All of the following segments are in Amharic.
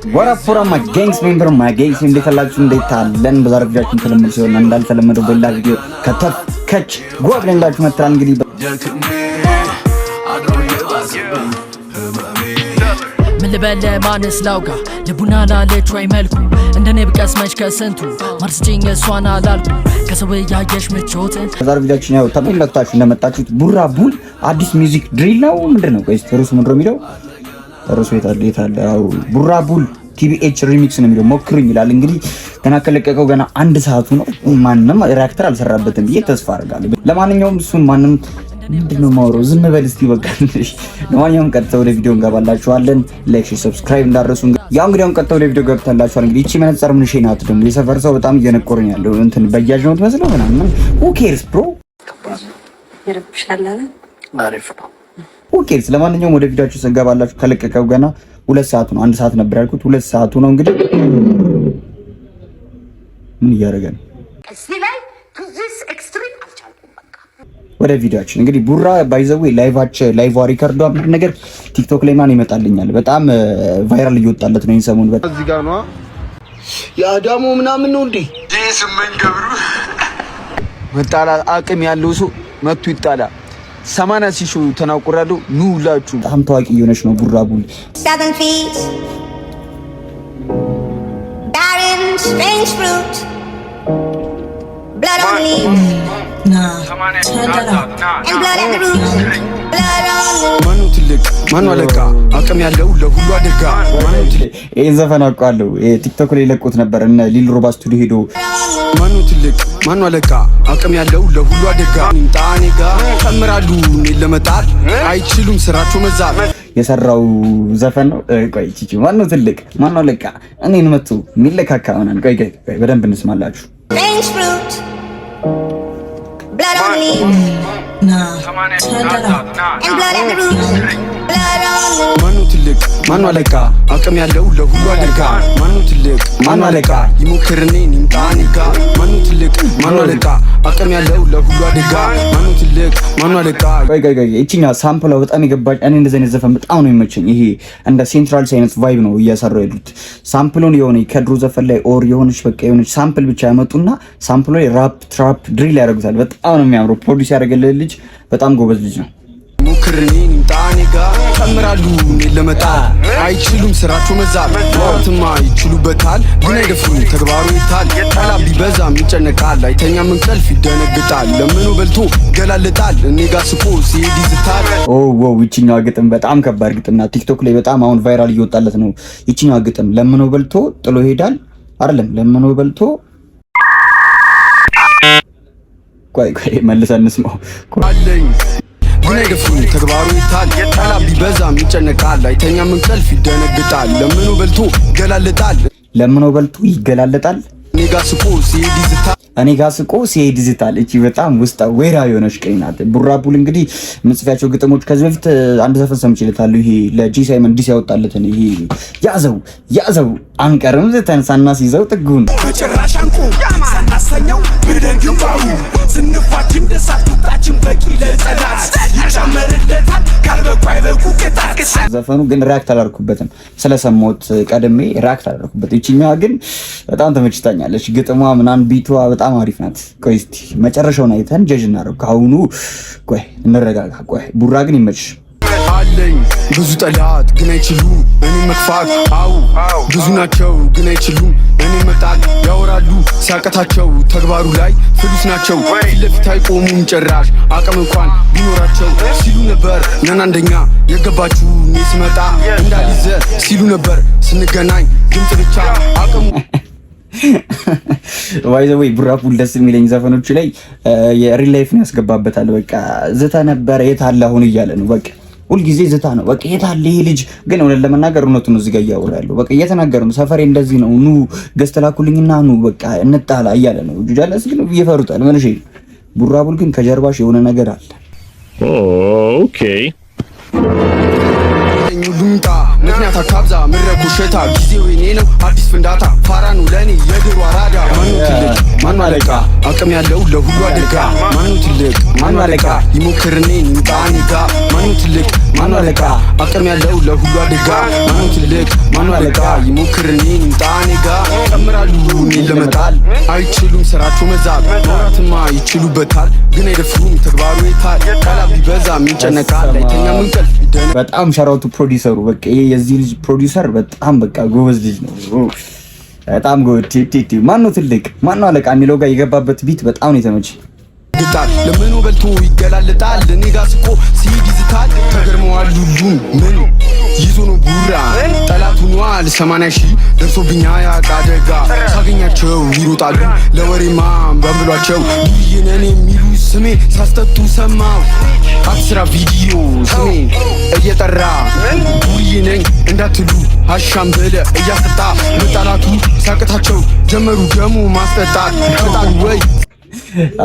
What up for my gangs member my gangs እንዴት አላችሁ? እንዴት አለን? በዛሬው ቪዲዮአችን ተለምዶ ሲሆን እንዳልተለመደው በሌላ ቪዲዮ ከተከች ጎብለንላችሁ መጥተናል። እንግዲህ ምን ልበለ ማንስ ላውጋ ልቡና ላለች ወይ መልኩ እንደኔ ብቀስመች ከስንቱ ማርስጭኝ እሷን አላልኩ ከሰው ያየሽ ምቾትን በዛሬው ቪዲዮአችን ያው ተመልክታችሁ እንደመጣችሁት ቡራ ቡል አዲስ ሚውዚክ ድሪል ነው ምንድነው? ቆይስ ሩስ ምንድነው የሚለው ሩስ የታለ ያው ቡራ ቡል ቲቢኤች ሪሚክስ ነው የሚለው ሞክሩኝ ይላል። እንግዲህ ገና ከለቀቀው ገና አንድ ሰዓቱ ነው። ማንንም ሪአክተር አልሰራበትም ብዬ ተስፋ አደርጋለሁ። ለማንኛውም እሱን ማንንም ምንድነው ማውራው ዝም በል እስቲ በቃ። ለማንኛውም ቀጥታ ወደ ቪዲዮ እንገባላችኋለን። ላይክ ሰብስክራይብ እንዳረሱ ያው እንግዲህ ቀጥታ ወደ ቪዲዮ ገብታላችኋል። እንግዲህ እቺ መነጽር ምን ሸናት ደግሞ የሰፈር ሰው በጣም እየነቆረኝ ያለው እንትን በያጅ ነው ተመስለው ምናምን who cares bro ይረብሻል አሪፍ ነው who cares። ለማንኛውም ወደ ቪዲዮአችሁ እንገባላችሁ። ከለቀቀው ገና 2 ሰዓት ነው። 1 ሰዓት ነበር ያልኩት 2 ሰዓቱ ነው። እንግዲህ ምን እያደረገ ነው እዚህ ላይ to this extreme አልቻልኩም። በቃ ወደ ቪዲዮአችን እንግዲህ ቡራ ባይዘው ላይቭ ሪከርዷ ምን ነገር ቲክቶክ ላይ ማን ይመጣልኛል በጣም ቫይራል እየወጣለት ነው ሰሞኑን። በጣም እዚህ ጋር ነው ያዳሙ ምናምን ነው እንዴ ስመኝ ገብሩ መጣላ አቅም ያለው ሰው መጥቶ ይጣላ 80 ሲሹ ተናቁራሉ ኑ ሁላችሁ በጣም ታዋቂ የሆነች ነው ቡራ ቡል 7 feet barren strange fruit blood on the leaves and blood at the roots blood on the ማኑ ትልቅ ማኑ አለቃ አቅም ያለው ለሁሉ አደጋ ማኑ ትልቅ ይሄ ዘፈን አውቃለሁ። ቲክቶክ ላይ ለቆት ነበር እና ሊል ሮባ ስቱዲዮ ሄዶ ማኑ ትልቅ ማኑ አለቃ አቅም ያለው ለሁሉ አደጋ እንጣኔ ጋር ተምራሉ እኔን ለመጣል አይችሉም ስራቸው መዛል የሰራው ዘፈን ነው። ቆይ ቺቺ ማኑ ትልቅ ማኑ አለቃ እኔን መጡ ሚለካካ ማናን ቆይ በደንብ እንስማላችሁ። strange fruit blood on the leaves and blood at the roots blood on the ማኑ ትልቅ ማኑ አለቃ አቅም ያለው ለሁሉ አደጋ ማኑ ትልቅ ማኑ አለቃ ይሞክርኔ እንጣኔ ጋር ማኑ ትልቅ ማኑ አለቃ አቅም ያለው ለሁሉ አደጋ ማኑ ትልቅ ማኑ አለቃ ቆይ እቺኛ ሳምፕላው በጣም ይገባኝ። እኔ እንደዚህ አይነት ዘፈን በጣም ነው የሚመቸኝ። ይሄ እንደ ሴንትራል ሳይንስ ቫይብ ነው እያሰራው ያሉት። ሳምፕሉን የሆነ ከድሮ ዘፈን ላይ ኦር የሆነች በቃ የሆነች ሳምፕል ብቻ ያመጡና ሳምፕሉ ላይ ራፕ ትራፕ ድሪል ያደርጉታል። በጣም ነው የሚያምረው። ፕሮዲዩስ ያደረገልን ልጅ በጣም ጎበዝ ልጅ ነው። ሞክርኔ እንጣኔ ጋር ተምራሉ እኔን ለመጣል አይችሉም ስራቸው መዛል ወርትማ ይችሉበታል ግን አይደፍሩም ተግባሩ ይታል ጠላብ ቢበዛም ይጨነቃል አይተኛም እንቅልፍ ይደነግጣል ለምኑ በልቶ ይገላልጣል እኔ ጋር ስቆ ሲሄድ ይዝታል። ይችኛዋ ግጥም በጣም ከባድ ግጥም ናት። ቲክቶክ ላይ በጣም አሁን ቫይራል እየወጣለት ነው። ይችኛዋ ግጥም ለምኑ በልቶ ጥሎ ይሄዳል አይደለም ለምኑ በልቶ ቆይ መልሰን እንስማው አለኝ ግን አይደፍሩም ተግባሩ ይታል ጠላብ ቢበዛም ይጨነቃል አይተኛም እንቅልፍ ይደነግጣል ለምኑ በልቶ ይገላልጣል ለምኑ በልቶ ይገላልጣል እኔ ጋር ስቆ ሲሄድ ይዝታል እኔ ጋር ስቆ ሲሄድ ይዝታል። እቺ በጣም ውስጣ ወይራ የሆነች ቀኝ ናት። ቡራ ቡል እንግዲህ ምጽፊያቸው ግጥሞች ከዚህ በፊት አንድ ዘፈን ሰምቼለታለሁ። ይሄ ለጂ ሳይመን ዲስ ያወጣለትን ይሄ ያዘው አንቀርም ዘተንሳና ሲይዘው ጥጉን በጭራሽ አንቆ ሳናሰኘው በደንግባው ስንፋችን ደሳታችን በቂ ለጠላት ይጨመርለታል ካልበቋይ በቁ ከታከሰ ዘፈኑ ግን ሪአክት አላደረኩበትም ስለሰማሁት ቀድሜ ሪአክት አላደረኩበት። እቺኛዋ ግን በጣም ተመችታኛለች። ግጥሟ ምናምን ቢቷ በጣም አሪፍ ናት። ቆይ እስቲ መጨረሻውን አይተን ጀጅ እናደርግ። ካሁኑ ቆይ እንረጋጋ። ቆይ ቡራ ግን ይመችሽ አለኝ ብዙ ጠላት ግን አይችሉም እኔ መክፋት አው ብዙ ናቸው ግን አይችሉም እኔ መጣል ያወራሉ ሲያቀታቸው ተግባሩ ላይ ፍሉስ ናቸው ፊት ለፊት አይቆሙም ጭራሽ አቅም እንኳን ቢኖራቸው ሲሉ ነበር ነን አንደኛ የገባችሁ እኔ ስመጣ እንዳልይዘ ሲሉ ነበር ስንገናኝ ድምፅ ብቻ አቅሙ ወይ ቡራ ቡል ደስ የሚለኝ ዘፈኖች ላይ የሪል ላይፍን ያስገባበታል። በቃ ዝታ ነበር የታለ አሁን እያለ ነው በቃ ሁልጊዜ ዝታ ነው በቃ የታለ ይሄ ልጅ ግን እውነት ለመናገር እውነቱን ነው እዚህ ጋር እያወራ ያለው በቃ እየተናገረ ነው። ሰፈሬ እንደዚህ ነው ኑ ገዝተላኩልኝና ኑ በቃ እንጣላ እያለ ነው። ጁጃለስ ግን ይፈሩታል። መልሼ ቡራ ቡል ግን ከጀርባሽ የሆነ ነገር አለ። ኦኬ አለኝ ሉምጣ ምክንያት አካብዛ ምረኩ ሸታ ጊዜው የኔ ነው አዲስ ፍንዳታ ፋራ ነው ለኔ የድሮ አራዳ ማኑ ትልቅ ማኑ አለቃ አቅም ያለው ለሁሉ አደጋ ማኑ ትልቅ ማኑ አለቃ ይሞክርኔ ንጣኔ ጋ ማኑ ትልቅ ማኑ አለቃ አቅም ያለው ለሁሉ አደጋ ማኑ ትልቅ ማኑ አለቃ ይሞክርኔ ንጣኔ ጋ ጨምራሉ እኔን ለመጣል አይችሉም ስራቸው መዛብ ማውራትማ ይችሉበታል ግን አይደፍሩም ተግባሩ ይታል ቃላ ቢበዛ ሚጨነቃል አይተኛ ምንቀል በጣም ሻራውቱ ፕሮዲዩሰሩ በቃ የዚህ ልጅ ፕሮዲዩሰር በጣም በቃ ጎበዝ ልጅ ነው። በጣም ጎበዝ ቲቲ ማነው ትልቅ ማነው አለቃ የሚለው ጋር የገባበት ቢት በጣም ነው የተመቸኝ። ግጣል ለምኑ በልቶ ይገላልጣል እኔ ጋር ስቆ ሲሄድ ይዝታል ተገርመዋል ሁሉም ምን ይዞ ነው ቡራ ጠላት ሆኗል 80 ሺህ ደርሶብኛ ያቃደጋ ሳገኛቸው ይሮጣሉ ለወሬማ በንብሏቸው ይነኔ የሚሉ ስሜ ሳስተቱ ሰማው አስራ ቪዲዮ ስሜ እየጠራ ቡሪ ነኝ እንዳትሉ አሻም በለ እያስጠጣ መጣላቱ ሳቅታቸው ጀመሩ ደሙ ማስጠጣት ይጣል ወይ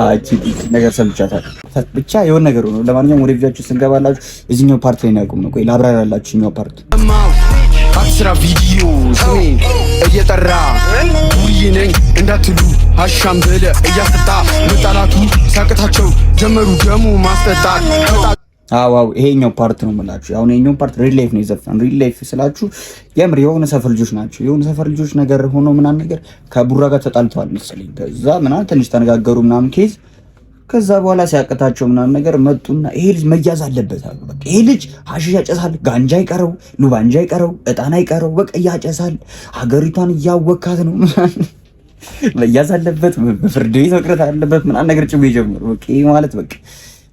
አቺ ነገር ሰምቻታለሁ ብቻ የሆነ ነገር ነው። ለማንኛውም ወደ ቪዲዮአችሁ ስንገባላችሁ እዚህኛው ፓርት ላይ እናቆም ነው። ቆይ ላብራራላችሁ እኛው ፓርት አስራ ቪዲዮ ስሜ እየጠራ ቡሪ ነኝ እንዳትሉ አሻም በለ እያስጠጣ መጣላቱ ሳቅታቸው ጀመሩ ደሙ ማስጠጣት አዋው ይሄኛው ፓርት ነው የምላችሁ። አሁን ይሄኛው ፓርት ሪል ላይፍ ነው የዘፈን ሪል ላይፍ ስላችሁ የምር የሆነ ሰፈር ልጆች ናቸው። የሆነ ሰፈር ልጆች ነገር ሆኖ ምናምን ነገር ከቡራ ጋር ተጣልተዋል መሰለኝ። ከዛ ምናምን ትንሽ ተነጋገሩ ምናምን ኬዝ ከዛ በኋላ ሲያቀታቸው ምናምን ነገር መጡና ይሄ ልጅ መያዝ አለበት አሉ። በቃ ይሄ ልጅ ሐሺሽ ያጨሳል፣ ጋንጃ ይቀረው፣ ሉባንጃ ይቀረው፣ እጣና ይቀረው፣ በቃ ያጨሳል፣ ሀገሪቷን እያወካት ነው ምናምን መያዝ አለበት፣ በፍርድ ቤት መቅረት አለበት ምናምን ነገር ጭው ይጀምሩ። በቃ ይሄ ማለት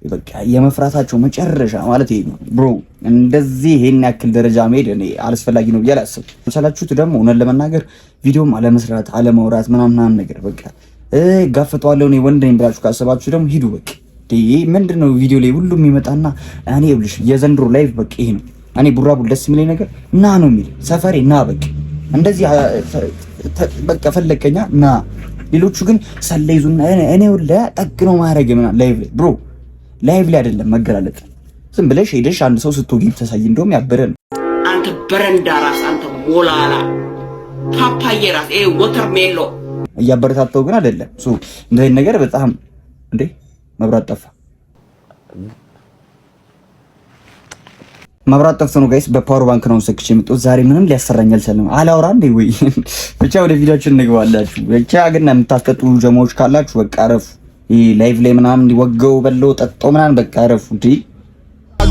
በቃ የመፍራታቸው መጨረሻ ማለት ይሄ ነው ብሮ። እንደዚህ ይሄን ያክል ደረጃ መሄድ እኔ አላስፈላጊ ነው ብዬ አላስብም። መሰላችሁት ደግሞ እውነት ለመናገር ቪዲዮም አለመስራት አለማውራት ምናምን ነገር በቃ ጋፈጠዋለሁ እኔ ወንድ ነኝ ብላችሁ ካሰባችሁ ደግሞ ሂዱ። በቃ ይሄ ምንድነው ቪዲዮ ላይ ሁሉም ይመጣና እኔ ይብልሽ የዘንድሮ ላይቭ በቃ ይሄ ነው። እኔ ቡራቡል ደስ የሚለኝ ነገር ና ነው የሚል ሰፈሬ ና በቃ እንደዚህ በቃ ፈለከኛ ና። ሌሎቹ ግን ሰለይዙና እኔ ወለ ጠግ ነው ማድረግ ምናምን ላይቭ ላይ ብሮ ላይቭ ላይ አይደለም መገላለጥ። ዝም ብለሽ ሄደሽ አንድ ሰው ስትወጊ ተሳይ እንደውም ያበረ ነው። አንተ በረንዳ ራስ አንተ ሞላላ ፓፓዬ ራስ ወተር ሜሎ እያበረታተው ግን አይደለም ሶ እንደዚህ ነገር በጣም እንዴ መብራት ጠፋ። መብራት ጠፍቶ ነው ጋይስ። በፓወር ባንክ ነው ሰክቼ የምጥው ዛሬ ምንም ሊያሰራኝ አልቻለም። አላውራ እንዴ ወይ ብቻ ወደ ቪዲዮአችን እንገባላችሁ። ብቻ ግን የምታስጠጡ ጀማዎች ካላችሁ በቃ አረፉ። ይሄ ላይቭ ላይ ምናምን እንዲወገው በለው ጠጣው ምናምን በቃ አረፉ እንዴ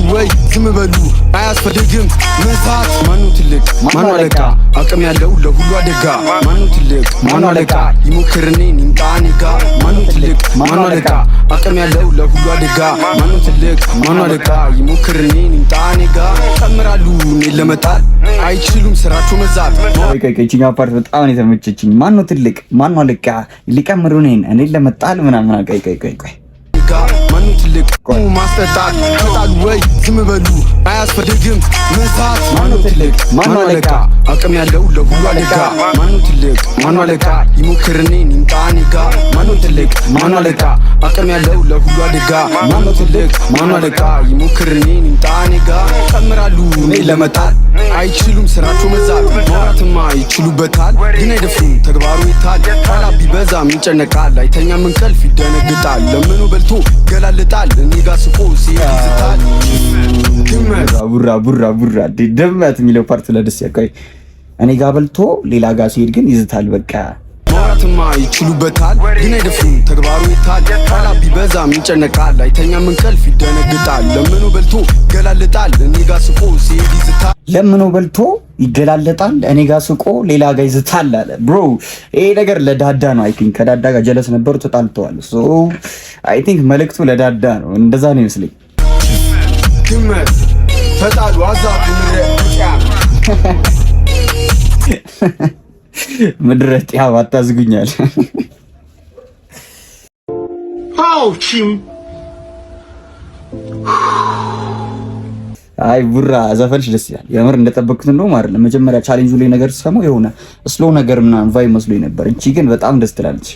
ወይ ዝም በሉ አያስፈልግም መሳት። ማኑ ትልቅ ማኑ አለቃ አቅም ያለው ለሁሉ አደጋ ማኑ ትልቅ ማኑ አለቃ ይሞክርኔ ንጣኔ ጋ ማኑ ትልቅ ማኑ አለቃ አቅም ያለው ለሁሉ አደጋ ማኑ ትልቅ ማኑ አለቃ ይሞክርኔ ንጣኔ ጋ ጨምራሉ እኔን ለመጣል አይችሉም ስራቸው መዛት። ከቺኛ ፓርት በጣም ነው የተመቸችኝ። ማኑ ትልቅ ማኑ አለቃ ሊቀምሩ እኔን ለመጣል ምናምን ቆይ ማኑ ትልቅ ማስጠጣት ከጣል ወይ ዝም በሉ አያስፈልግም መሳት። ማኑ ትልቅ ማኑ አለቃ አቅም ያለው ለሁሉ አደጋ ማኑ ትልቅ ማኑ አለቃ ይሞክርኔ ንጣኔ ጋ ማኑ ትልቅ ማኑ አለቃ አቅም ያለው ለሁሉ አደጋ ማኑ ትልቅ ማኑ አለቃ ይሞክርኔ ንጣኔ ጋ ጨምራሉ እኔን ለመጣል አይችሉም ስራቸው መዛት። ማውራትማ ይችሉበታል ግን አይደፍሩም ተግባሩ ይታል ቃላ ቢበዛ ሚጨነቃል አይተኛም እንቅልፍ ይደነግጣል ለምኑ በልቶ ገላልጣል እኔ ጋር ስቆ ሲሄድ ይዝታል። ቡራ ድመት የሚለው ፓርት ለደስ ያቆይ እኔ ጋር በልቶ ሌላ ጋር ሲሄድ ግን ይዝታል። በቃ ማውራትማ ይችሉበታል ግን አይደፍሩም ተግባሩ ይታል ቃላ ቢበዛ ሚጨነቃል አይተኛም እንቅልፍ ይደነግጣል ለምኑ በልቶ ገላልጣል እኔ ጋር ስቆ ሲሄድ ይዝታል። ለምኑ በልቶ ይገላለጣል እኔ ጋር ስቆ ሌላ ጋር ይዝታል አለ ብሮ። ይሄ ነገር ለዳዳ ነው። አይ ቲንክ ከዳዳ ጋር ጀለስ ነበሩ ተጣልተዋል። ሶ አይ ቲንክ መልእክቱ ለዳዳ ነው። እንደዛ ነው ይመስለኝ። ድመት ተጣሉ አዛቡ ምድረ ጢያ አታዝጉኛል። አውቺም አይ ቡራ ዘፈልሽ ደስ ይላል የምር እንደጠበቅኩት ነው ማለት ነው። መጀመሪያ ቻሌንጁ ላይ ነገር ሰማው የሆነ ስሎ ነገር ምናምን ቫይ መስሎኝ ነበር እንጂ ግን በጣም ደስ ትላለች።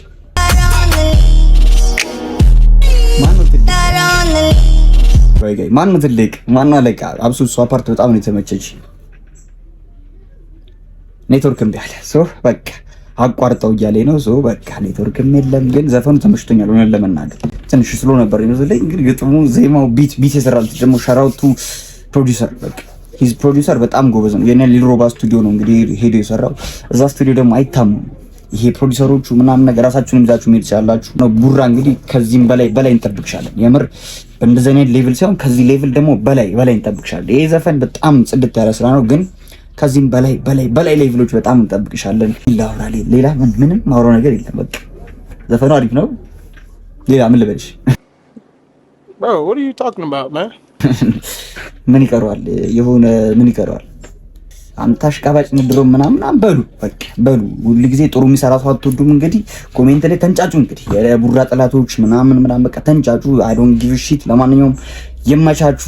ማነው ወይ ጋይ ማን ትልቅ ማን አለቃ? አብሶ እሷ ፓርት በጣም ነው የተመቸች። ኔትወርክ እምቢ አለ። ሶ በቃ አቋርጠው እያለኝ ነው። ሶ በቃ ኔትወርክም የለም። ግን ዘፈኑ ተመችቶኛል ሆነ ለመናገር ትንሽ ስሎ ነበር ይመስለኝ። ግን ግጥሙ፣ ዜማው፣ ቢት ይሰራል ደግሞ ሻራውቱ ፕሮዲዩሰር በቃ ሂዝ ፕሮዲዩሰር በጣም ጎበዝ ነው። የኔ ሊል ሮባ ስቱዲዮ ነው እንግዲህ ሄዶ የሰራው። እዛ ስቱዲዮ ደግሞ አይታሙም። ይሄ ፕሮዲዩሰሮቹ ምናምን ነገር ራሳችሁን ይዛችሁ መሄድ ትችላላችሁ ነው። ቡራ እንግዲህ ከዚህም በላይ እንጠብቅሻለን። የምር በእንደዚህ አይነት ሌቭል ሳይሆን ከዚህ ሌቭል ደግሞ በላይ እንጠብቅሻለን። ይሄ ዘፈን በጣም ጽድት ያለ ስራ ነው፣ ግን ከዚህም በላይ ሌቭሎች በጣም እንጠብቅሻለን። ሌላ ምንም ማውራው ነገር የለም። በቃ ዘፈኑ አሪፍ ነው። ሌላ ምን ልበልሽ? Bro, what are you talking about, man? ምን ይቀረዋል? የሆነ ምን ይቀረዋል? አንተ አሽቃባጭ ንድሮ ምናምን በሉ ሁሉ ጊዜ ጥሩ የሚሰራ ሰው አትወዱም። እንግዲህ ኮሜንት ላይ ተንጫጩ። እንግዲህ የቡራ ጠላቶች ምናምን በቃ ተንጫጩ። አይ ዶንት ጊቭ ሺት። ለማንኛውም የማቻቹ